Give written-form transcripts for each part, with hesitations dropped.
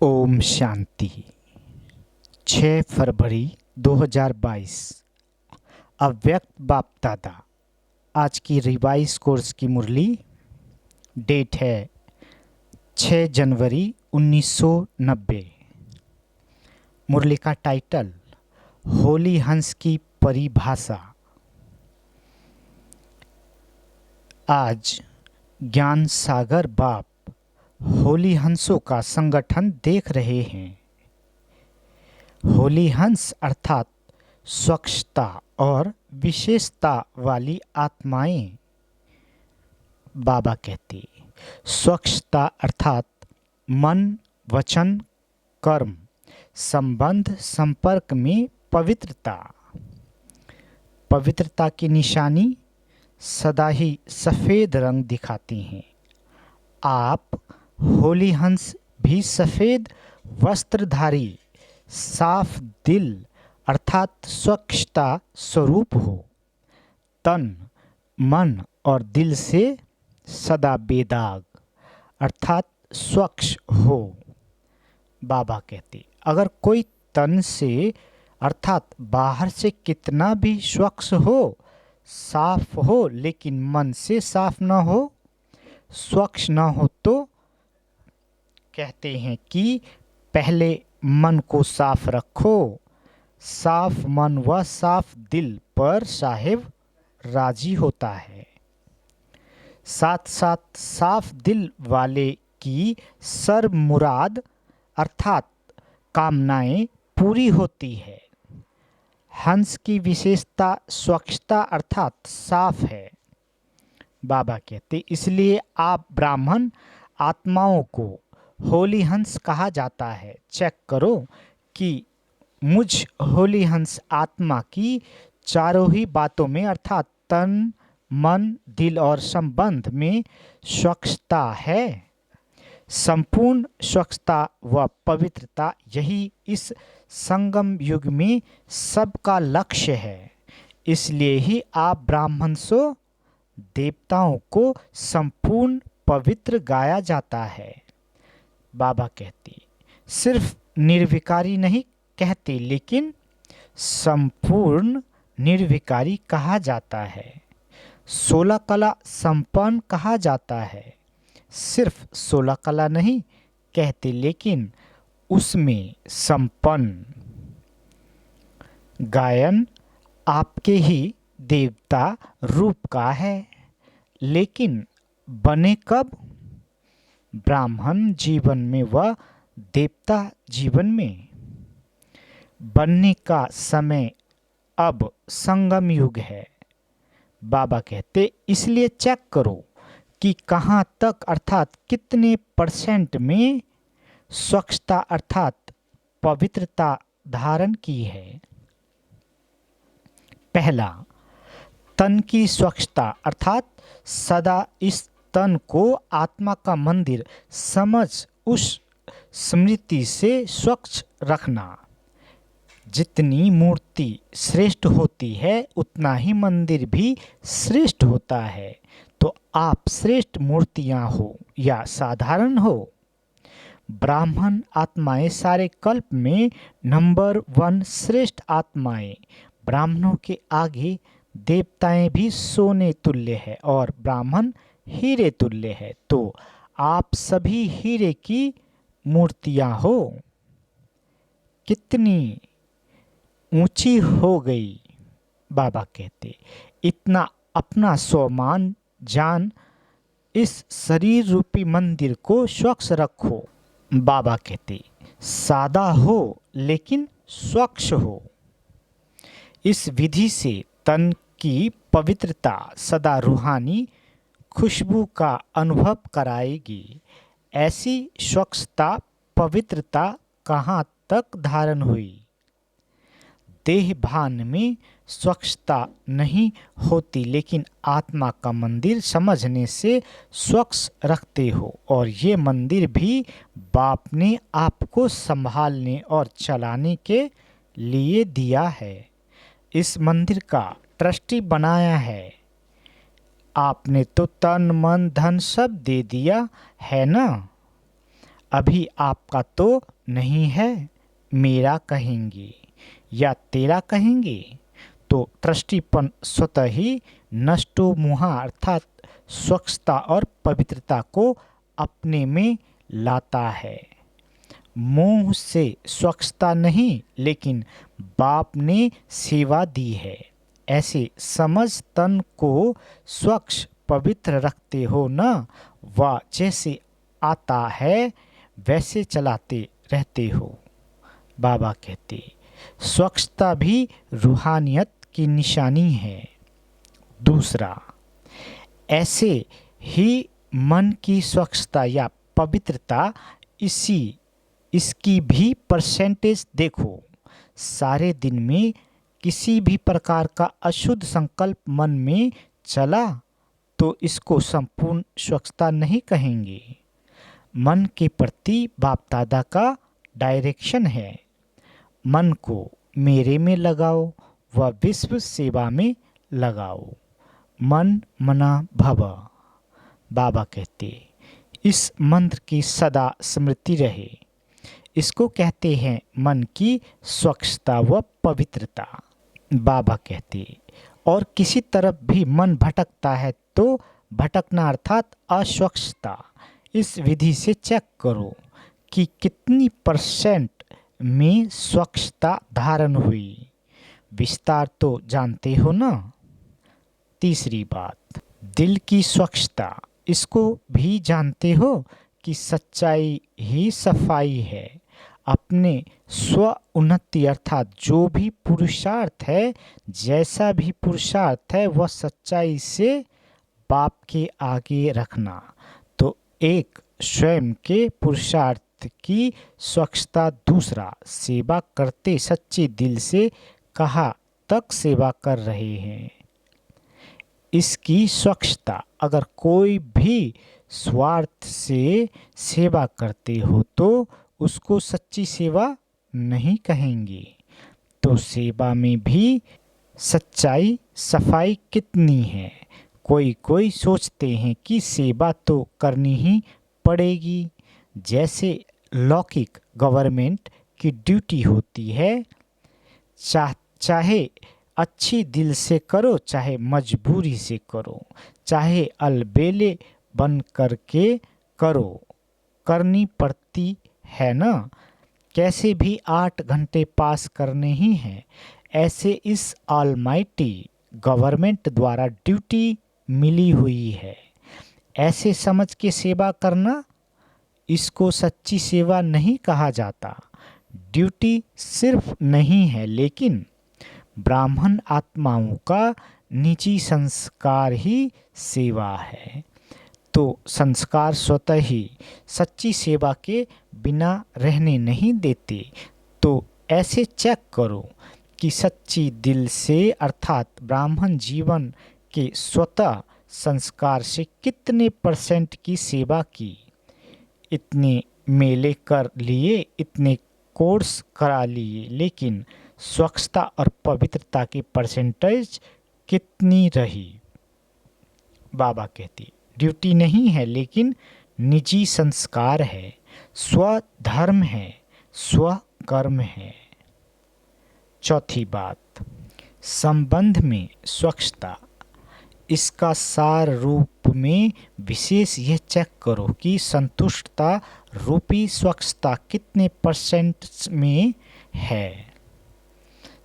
ओम शांति। 6 फरवरी 2022। अव्यक्त बाप दादा। आज की रिवाइज कोर्स की मुरली डेट है 6 जनवरी 1990। मुरली का टाइटल होली हंस की परिभाषा। आज ज्ञान सागर बाप होली हंसों का संगठन देख रहे हैं। होली हंस अर्थात स्वच्छता और विशेषता वाली आत्माएं। बाबा कहते स्वच्छता अर्थात मन, वचन, कर्म, संबंध, संपर्क में पवित्रता। पवित्रता की निशानी सदा ही सफ़ेद रंग दिखाती हैं। आप होली हंस भी सफ़ेद वस्त्रधारी साफ दिल अर्थात स्वच्छता स्वरूप हो। तन, मन और दिल से सदा बेदाग अर्थात स्वच्छ हो। बाबा कहते अगर कोई तन से अर्थात बाहर से कितना भी स्वच्छ हो, साफ हो, लेकिन मन से साफ न हो, स्वच्छ न हो, तो कहते हैं कि पहले मन को साफ रखो। साफ मन व साफ दिल पर साहिब राजी होता है। साथ साथ साफ दिल वाले की सर्व मुराद अर्थात कामनाएं पूरी होती है। हंस की विशेषता स्वच्छता अर्थात साफ है। बाबा कहते इसलिए आप ब्राह्मण आत्माओं को होली हंस कहा जाता है। चेक करो कि मुझ होली हंस आत्मा की चारों ही बातों में अर्थात तन, मन, दिल और संबंध में स्वच्छता है। संपूर्ण स्वच्छता व पवित्रता यही इस संगम युग में सबका लक्ष्य है। इसलिए ही आप ब्राह्मण सो देवताओं को संपूर्ण पवित्र गाया जाता है। बाबा कहते सिर्फ निर्विकारी नहीं कहते, लेकिन संपूर्ण निर्विकारी कहा जाता है। 16 कला संपन्न कहा जाता है। सिर्फ 16 कला नहीं कहते, लेकिन उसमें संपन्न। गायन आपके ही देवता रूप का है, लेकिन बने कब? ब्राह्मण जीवन में व देवता जीवन में। बनने का समय अब संगम युग है। बाबा कहते इसलिए चेक करो कि कहाँ तक अर्थात कितने % में स्वच्छता अर्थात पवित्रता धारण की है। पहला, तन की स्वच्छता अर्थात सदा इस तन को आत्मा का मंदिर समझ उस स्मृति से स्वच्छ रखना। जितनी मूर्ति श्रेष्ठ होती है उतना ही मंदिर भी श्रेष्ठ होता है। तो आप श्रेष्ठ मूर्तियां हो या साधारण हो, ब्राह्मण आत्माएं सारे कल्प में नंबर 1 श्रेष्ठ आत्माएं। ब्राह्मणों के आगे देवताएं भी सोने तुल्य है और ब्राह्मण हीरे तुल्य है। तो आप सभी हीरे की मूर्तियां हो। कितनी ऊंची हो गई। बाबा कहते इतना अपना स्वमान जान इस शरीर रूपी मंदिर को स्वच्छ रखो। बाबा कहते सादा हो लेकिन स्वच्छ हो। इस विधि से तन की पवित्रता सदा रूहानी खुशबू का अनुभव कराएगी। ऐसी स्वच्छता पवित्रता कहाँ तक धारण हुई? देह भान में स्वच्छता नहीं होती, लेकिन आत्मा का मंदिर समझने से स्वच्छ रखते हो। और ये मंदिर भी बाप ने आपको संभालने और चलाने के लिए दिया है। इस मंदिर का ट्रस्टी बनाया है। आपने तो तन मन धन सब दे दिया है ना। अभी आपका तो नहीं है, मेरा कहेंगे या तेरा कहेंगे तो दृष्टिपन स्वतः ही नष्टो मुहा अर्थात स्वच्छता और पवित्रता को अपने में लाता है। मुंह से स्वच्छता नहीं, लेकिन बाप ने सेवा दी है। ऐसे समझ तन को स्वच्छ पवित्र रखते हो ना, वह जैसे आता है वैसे चलाते रहते हो। बाबा कहते स्वच्छता भी रूहानियत की निशानी है। दूसरा, ऐसे ही मन की स्वच्छता या पवित्रता इसकी भी परसेंटेज देखो। सारे दिन में किसी भी प्रकार का अशुद्ध संकल्प मन में चला तो इसको संपूर्ण स्वच्छता नहीं कहेंगे। मन के प्रति बाप दादा का डायरेक्शन है। मन को मेरे में लगाओ व विश्व सेवा में लगाओ। मन मना भव। बाबा कहते इस मंत्र की सदा स्मृति रहे। इसको कहते हैं मन की स्वच्छता व पवित्रता। बाबा कहते और किसी तरफ भी मन भटकता है तो भटकना अर्थात अस्वच्छता। इस विधि से चेक करो कि कितनी % में स्वच्छता धारण हुई। विस्तार तो जानते हो ना। तीसरी बात, दिल की स्वच्छता। इसको भी जानते हो कि सच्चाई ही सफाई है। अपने स्व उन्नति अर्थात जो भी पुरुषार्थ है, जैसा भी पुरुषार्थ है, वह सच्चाई से बाप के आगे रखना। तो एक स्वयं के पुरुषार्थ की स्वच्छता, दूसरा सेवा करते सच्चे दिल से कहाँ तक सेवा कर रहे हैं इसकी स्वच्छता। अगर कोई भी स्वार्थ से सेवा करते हो तो उसको सच्ची सेवा नहीं कहेंगे। तो सेवा में भी सच्चाई सफाई कितनी है। कोई सोचते हैं कि सेवा तो करनी ही पड़ेगी, जैसे लौकिक गवर्नमेंट की ड्यूटी होती है। चाहे अच्छी दिल से करो, चाहे मजबूरी से करो, चाहे अलबेले बन करके करो, करनी पड़ती है ना। कैसे भी 8 घंटे पास करने ही हैं। ऐसे इस ऑलमाइटी गवर्नमेंट द्वारा ड्यूटी मिली हुई है। ऐसे समझ के सेवा करना, इसको सच्ची सेवा नहीं कहा जाता। ड्यूटी सिर्फ नहीं है, लेकिन ब्राह्मण आत्माओं का निजी संस्कार ही सेवा है। तो संस्कार स्वतः ही सच्ची सेवा के बिना रहने नहीं देते। तो ऐसे चेक करो कि सच्ची दिल से अर्थात ब्राह्मण जीवन के स्वतः संस्कार से कितने % की सेवा की। इतने मेले कर लिए, इतने कोर्स करा लिए, लेकिन स्वच्छता और पवित्रता की % कितनी रही। बाबा कहती ड्यूटी नहीं है, लेकिन निजी संस्कार है, स्वधर्म है, स्वकर्म है। चौथी बात, संबंध में स्वच्छता। इसका सार रूप में विशेष यह चेक करो कि संतुष्टता रूपी स्वच्छता कितने % में है।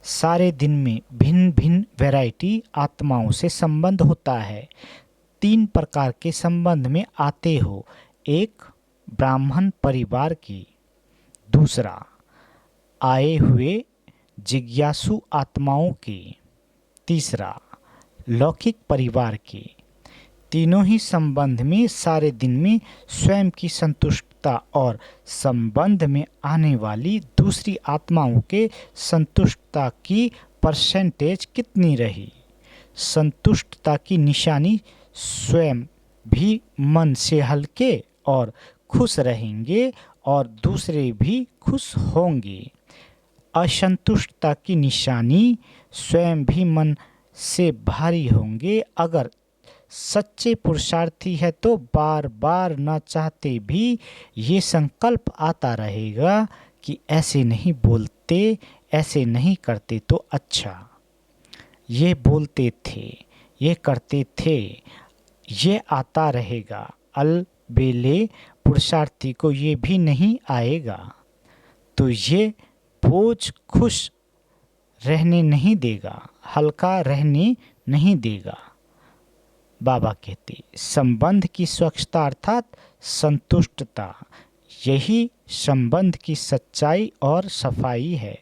सारे दिन में भिन्न भिन्न वैरायटी आत्माओं से संबंध होता है। 3 प्रकार के संबंध में आते हो। एक, ब्राह्मण परिवार की। दूसरा, आए हुए जिज्ञासु आत्माओं के। तीसरा, लौकिक परिवार के। तीनों ही संबंध में सारे दिन में स्वयं की संतुष्टता और संबंध में आने वाली दूसरी आत्माओं के संतुष्टता की % कितनी रही। संतुष्टता की निशानी स्वयं भी मन से हल्के और खुश रहेंगे और दूसरे भी खुश होंगे। असंतुष्टता की निशानी स्वयं भी मन से भारी होंगे। अगर सच्चे पुरुषार्थी है तो बार बार न चाहते भी ये संकल्प आता रहेगा कि ऐसे नहीं बोलते, ऐसे नहीं करते तो अच्छा। ये बोलते थे, ये करते थे, ये आता रहेगा। अलबेले पुरुषार्थी को ये भी नहीं आएगा तो ये बोझ खुश रहने नहीं देगा, हल्का रहने नहीं देगा। बाबा कहते संबंध की स्वच्छता अर्थात संतुष्टता, यही संबंध की सच्चाई और सफाई है।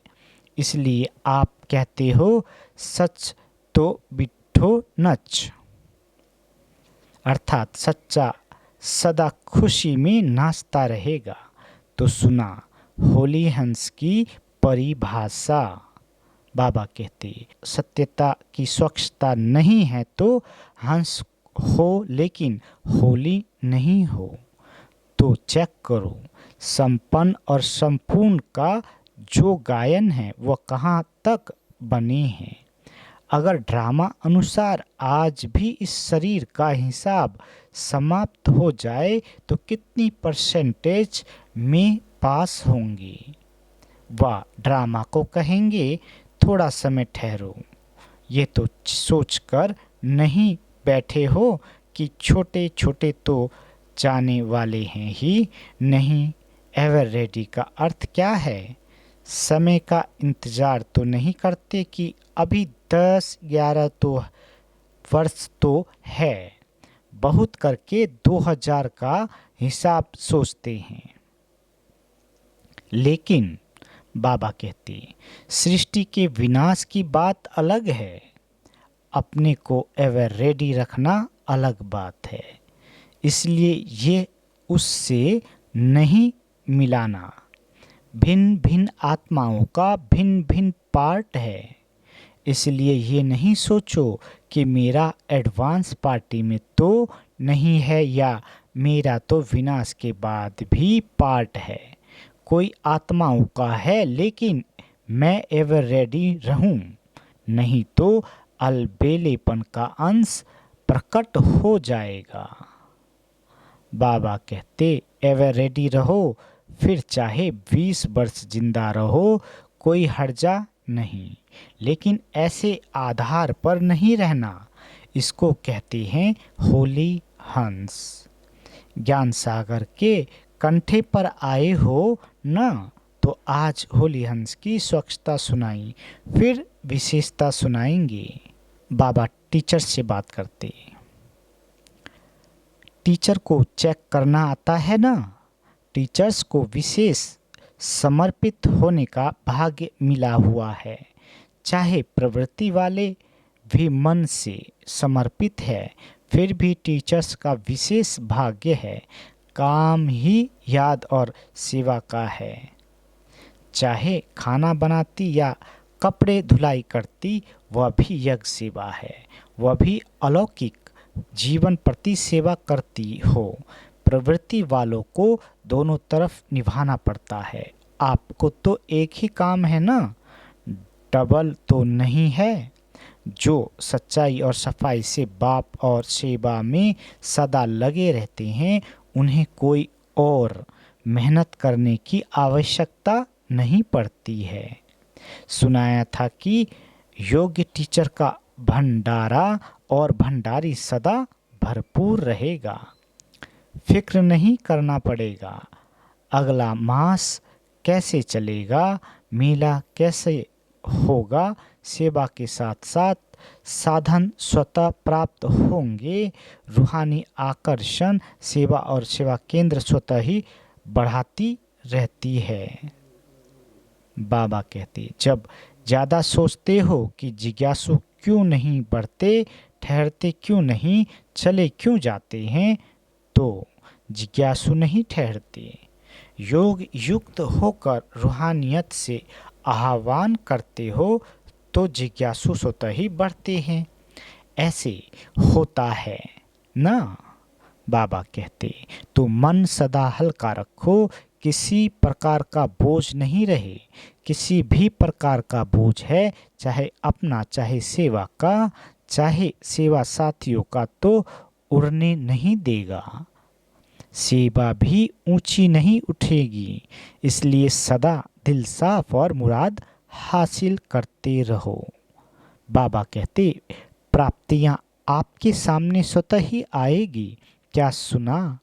इसलिए आप कहते हो सच तो बिठो नच, अर्थात सच्चा सदा खुशी में नाचता रहेगा। तो सुना होली हंस की परिभाषा। बाबा कहते सत्यता की स्वच्छता नहीं है तो हंस हो लेकिन होली नहीं हो। तो चेक करो संपन्न और संपूर्ण का जो गायन है वह कहाँ तक बने हैं। अगर ड्रामा अनुसार आज भी इस शरीर का हिसाब समाप्त हो जाए तो कितनी परसेंटेज में पास होंगे। वह ड्रामा को कहेंगे थोड़ा समय ठहरो, ये तो सोचकर नहीं बैठे हो कि छोटे छोटे तो जाने वाले हैं ही नहीं। एवर रेडी का अर्थ क्या है? समय का इंतजार तो नहीं करते कि अभी 10-11 तो वर्ष तो है, बहुत करके 2000 का हिसाब सोचते हैं। लेकिन बाबा कहते सृष्टि के विनाश की बात अलग है, अपने को एवर रेडी रखना अलग बात है। इसलिए ये उससे नहीं मिलाना। भिन्न भिन्न आत्माओं का भिन्न भिन्न पार्ट है। इसलिए ये नहीं सोचो कि मेरा एडवांस पार्टी में तो नहीं है या मेरा तो विनाश के बाद भी पार्ट है। कोई आत्माओं का है लेकिन मैं एवर रेडी रहूं, नहीं तो अलबेलेपन का अंश प्रकट हो जाएगा। बाबा कहते एवर रेडी रहो, फिर चाहे 20 वर्ष जिंदा रहो, कोई हर्जा नहीं, लेकिन ऐसे आधार पर नहीं रहना। इसको कहते हैं होली हंस। ज्ञान सागर के कंठे पर आए हो ना, तो आज होली हंस की स्वच्छता सुनाई, फिर विशेषता सुनाएंगे। बाबा टीचर से बात करते, टीचर को चेक करना आता है ना। टीचर्स को विशेष समर्पित होने का भाग्य मिला हुआ है। चाहे प्रवृत्ति वाले भी मन से समर्पित है, फिर भी टीचर्स का विशेष भाग्य है, काम ही याद और सेवा का है। चाहे खाना बनाती या कपड़े धुलाई करती, वह भी यज्ञ सेवा है, वह भी अलौकिक जीवन प्रति सेवा करती हो। प्रवृत्ति वालों को दोनों तरफ निभाना पड़ता है। आपको तो एक ही काम है ना, डबल तो नहीं है। जो सच्चाई और सफाई से बाप और सेवा में सदा लगे रहते हैं, उन्हें कोई और मेहनत करने की आवश्यकता नहीं पड़ती है। सुनाया था कि योग्य टीचर का भंडारा और भंडारी सदा भरपूर रहेगा। फिक्र नहीं करना पड़ेगा अगला मास कैसे चलेगा, मेला कैसे होगा। सेवा के साथ साथ साधन स्वतः प्राप्त होंगे। रूहानी आकर्षण सेवा और सेवा केंद्र स्वतः ही बढ़ाती रहती है। बाबा कहते जब ज़्यादा सोचते हो कि जिज्ञासु क्यों नहीं बढ़ते, ठहरते क्यों नहीं, चले क्यों जाते हैं, तो जिज्ञासु नहीं ठहरते। योग युक्त होकर रूहानियत से आह्वान करते हो तो जिज्ञासु स्वतः ही बढ़ते हैं। ऐसे होता है ना। बाबा कहते तो मन सदा हल्का रखो, किसी प्रकार का बोझ नहीं रहे। किसी भी प्रकार का बोझ है, चाहे अपना चाहे सेवा का, चाहे सेवा साथियों का तो उड़ने नहीं देगा, सेवा भी ऊंची नहीं उठेगी। इसलिए सदा दिल साफ और मुराद हासिल करते रहो। बाबा कहते, प्राप्तियां आपके सामने स्वतः ही आएगी। क्या सुना?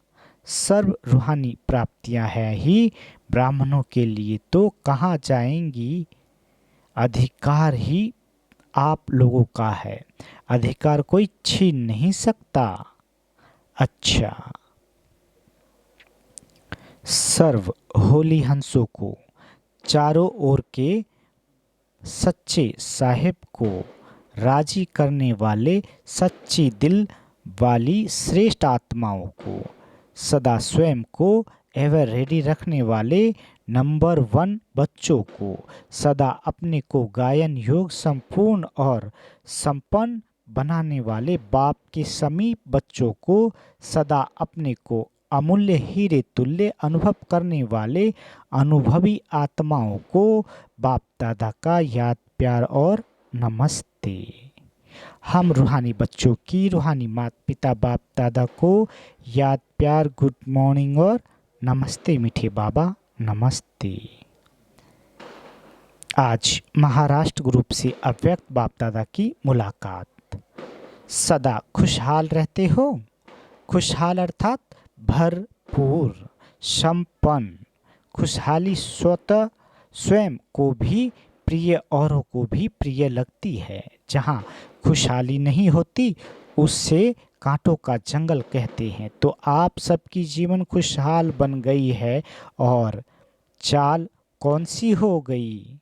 सर्व रूहानी प्राप्तियां है ही ब्राह्मणों के लिए तो कहाँ जाएंगी? अधिकार ही आप लोगों का है, अधिकार कोई छीन नहीं सकता। अच्छा, सर्व होली हंसों को, चारों ओर के सच्चे साहिब को राजी करने वाले सच्ची दिल वाली श्रेष्ठ आत्माओं को, सदा स्वयं को एवर रेडी रखने वाले नंबर 1 बच्चों को, सदा अपने को गायन योग संपूर्ण और संपन्न बनाने वाले बाप के समीप बच्चों को, सदा अपने को अमूल्य हीरे तुल्य अनुभव करने वाले अनुभवी आत्माओं को बाप दादा का याद प्यार और नमस्ते। हम रूहानी बच्चों की रूहानी माता पिता बाप दादा को याद प्यार गुड मॉर्निंग और नमस्ते मीठे बाबा नमस्ते। आज महाराष्ट्र ग्रुप से अव्यक्त बाप दादा की मुलाकात। सदा खुशहाल रहते हो। खुशहाल अर्थात भरपूर संपन्न। खुशहाली स्वतः स्वयं को भी प्रिय औरों को भी प्रिय लगती है। जहाँ खुशहाली नहीं होती उससे कांटों का जंगल कहते हैं। तो आप सबकी जीवन खुशहाल बन गई है और चाल कौन सी हो गई?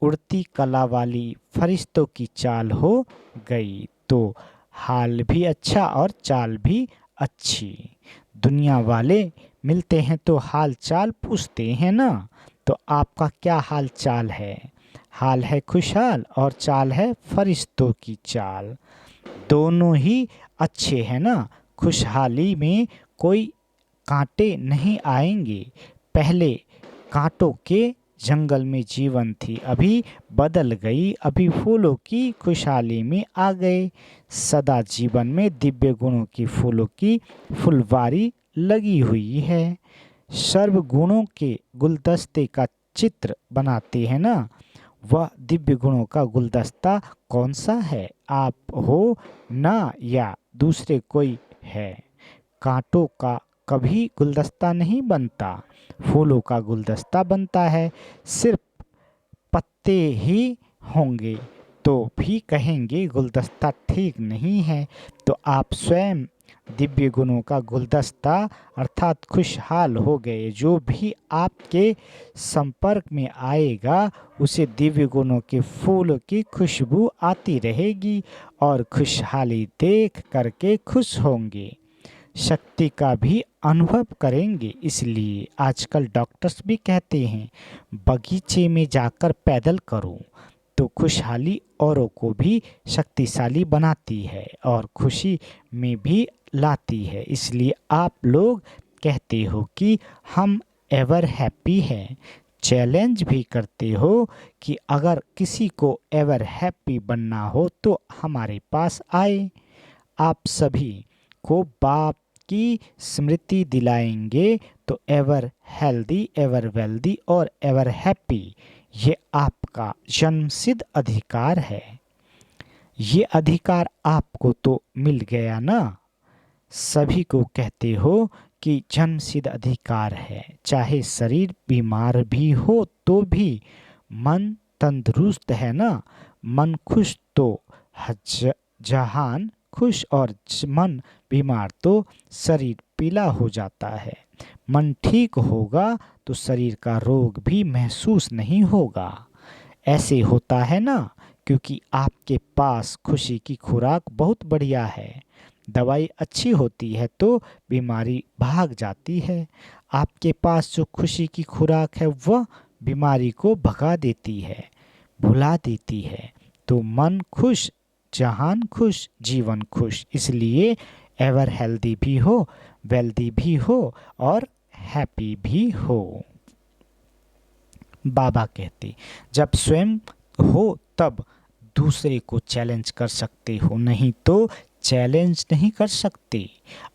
उड़ती कला वाली फरिश्तों की चाल हो गई। तो हाल भी अच्छा और चाल भी अच्छी। दुनिया वाले मिलते हैं तो हाल चाल पूछते हैं ना। तो आपका क्या हाल चाल है? हाल है खुशहाल और चाल है फरिश्तों की चाल। दोनों ही अच्छे हैं ना। खुशहाली में कोई कांटे नहीं आएंगे। पहले कांटों के जंगल में जीवन थी, अभी बदल गई, अभी फूलों की खुशहाली में आ गए। सदा जीवन में दिव्य गुणों की फूलों की फुलवारी लगी हुई है। सर्व गुणों के गुलदस्ते का चित्र बनाते हैं ना। वह दिव्य गुणों का गुलदस्ता कौन सा है? आप हो ना या दूसरे कोई है? कांटों का कभी गुलदस्ता नहीं बनता, फूलों का गुलदस्ता बनता है। सिर्फ पत्ते ही होंगे तो भी कहेंगे गुलदस्ता ठीक नहीं है। तो आप स्वयं दिव्य गुणों का गुलदस्ता अर्थात खुशहाल हो गए। जो भी आपके संपर्क में आएगा उसे दिव्य गुणों के फूल की खुशबू आती रहेगी और खुशहाली देख करके खुश होंगे, शक्ति का भी अनुभव करेंगे। इसलिए आजकल डॉक्टर्स भी कहते हैं बगीचे में जाकर पैदल करो। तो खुशहाली औरों को भी शक्तिशाली बनाती है और खुशी में भी लाती है। इसलिए आप लोग कहते हो कि हम एवर हैप्पी हैं। चैलेंज भी करते हो कि अगर किसी को एवर हैप्पी बनना हो तो हमारे पास आए। आप सभी को बाप की स्मृति दिलाएंगे तो एवर हेल्दी, एवर वेल्दी और एवर हैप्पी ये आपका जन्मसिद्ध अधिकार है। ये अधिकार आपको तो मिल गया ना। सभी को कहते हो कि जन्मसिद्ध अधिकार है। चाहे शरीर बीमार भी हो तो भी मन तंदुरुस्त है ना। मन खुश तो जहान खुश और मन बीमार तो शरीर पीला हो जाता है। मन ठीक होगा तो शरीर का रोग भी महसूस नहीं होगा। ऐसे होता है ना क्योंकि आपके पास खुशी की खुराक बहुत बढ़िया है। दवाई अच्छी होती है तो बीमारी भाग जाती है। आपके पास जो खुशी की खुराक है वह बीमारी को भगा देती है, भुला देती है। तो मन खुश, जहान खुश, जीवन खुश। इसलिए एवर हेल्दी भी हो, वेल्दी भी हो और हैप्पी भी हो। बाबा कहते जब स्वयं हो तब दूसरे को चैलेंज कर सकते हो, नहीं तो चैलेंज नहीं कर सकते।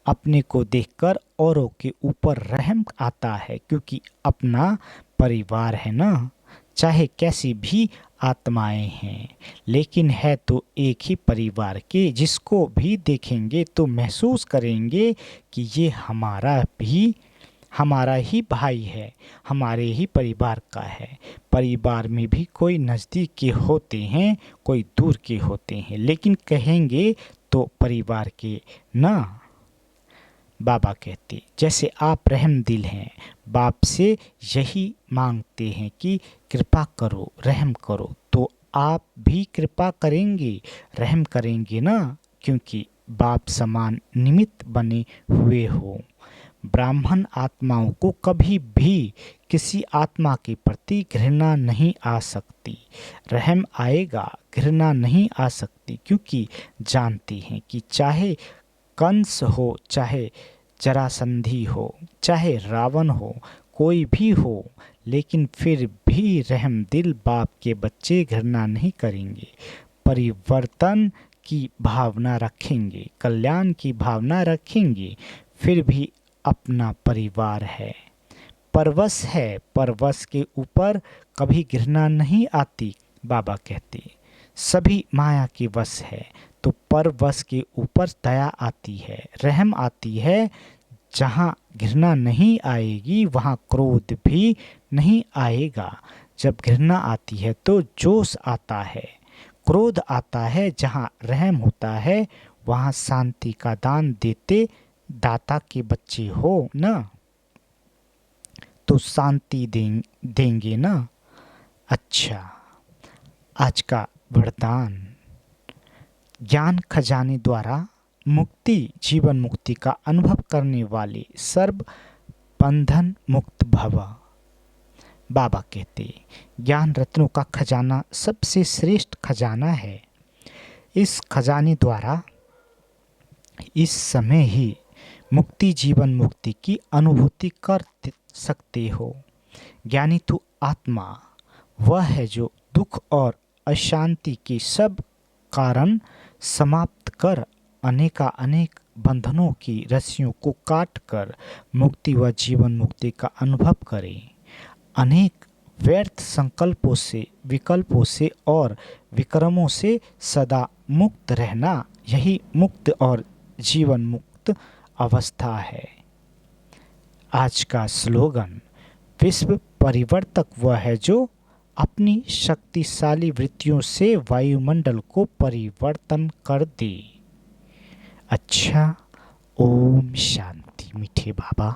अपने को देखकर औरों के ऊपर रहम आता है, क्योंकि अपना परिवार है ना। चाहे कैसी भी आत्माएं हैं, लेकिन है तो एक ही परिवार के। जिसको भी देखेंगे तो महसूस करेंगे कि ये हमारा ही भाई है, हमारे ही परिवार का है। परिवार में भी कोई नज़दीक के होते हैं, कोई दूर के होते हैं, लेकिन कहेंगे तो परिवार के ना। बाबा कहते, जैसे आप रहम दिल हैं, बाप से यही मांगते हैं कि कृपा करो, रहम करो, तो आप भी कृपा करेंगे, रहम करेंगे ना, क्योंकि बाप समान निमित्त बने हुए हो। ब्राह्मण आत्माओं को कभी भी किसी आत्मा के प्रति घृणा नहीं आ सकती। रहम आएगा, घृणा नहीं आ सकती, क्योंकि जानते हैं कि चाहे कंस हो, चाहे जरासंधी हो, चाहे रावण हो, कोई भी हो, लेकिन फिर भी रहम दिल बाप के बच्चे घृणा नहीं करेंगे। परिवर्तन की भावना रखेंगे, कल्याण की भावना रखेंगे, फिर भी अपना परिवार है, परवश है, परवश के ऊपर कभी घृणा नहीं आती। बाबा कहते, सभी माया के वश है, तो परवश के ऊपर दया आती है, रहम आती है। जहाँ घृणा नहीं आएगी वहाँ क्रोध भी नहीं आएगा। जब घृणा आती है तो जोश आता है, क्रोध आता है। जहाँ रहम होता है वहाँ शांति का दान देते दाता के बच्चे हो ना, तो शांति देंगे ना। अच्छा, आज का वरदान, ज्ञान खजाने द्वारा मुक्ति, जीवन मुक्ति का अनुभव करने वाले सर्व बंधन मुक्त भव। बाबा कहते, ज्ञान रत्नों का खजाना सबसे श्रेष्ठ खजाना है। इस खजाने द्वारा इस समय ही मुक्ति, जीवन मुक्ति की अनुभूति कर सकते हो। ज्ञानी तो आत्मा वह है जो दुख और अशांति के सब कारण समाप्त कर अनेक बंधनों की रस्सियों को काट कर मुक्ति व जीवन मुक्ति का अनुभव करे। अनेक व्यर्थ संकल्पों से, विकल्पों से और विक्रमों से सदा मुक्त रहना, यही मुक्त और जीवन मुक्त अवस्था है। आज का स्लोगन, विश्व परिवर्तक वह है जो अपनी शक्तिशाली वृत्तियों से वायुमंडल को परिवर्तन कर दे। अच्छा, ओम शांति। मीठे बाबा।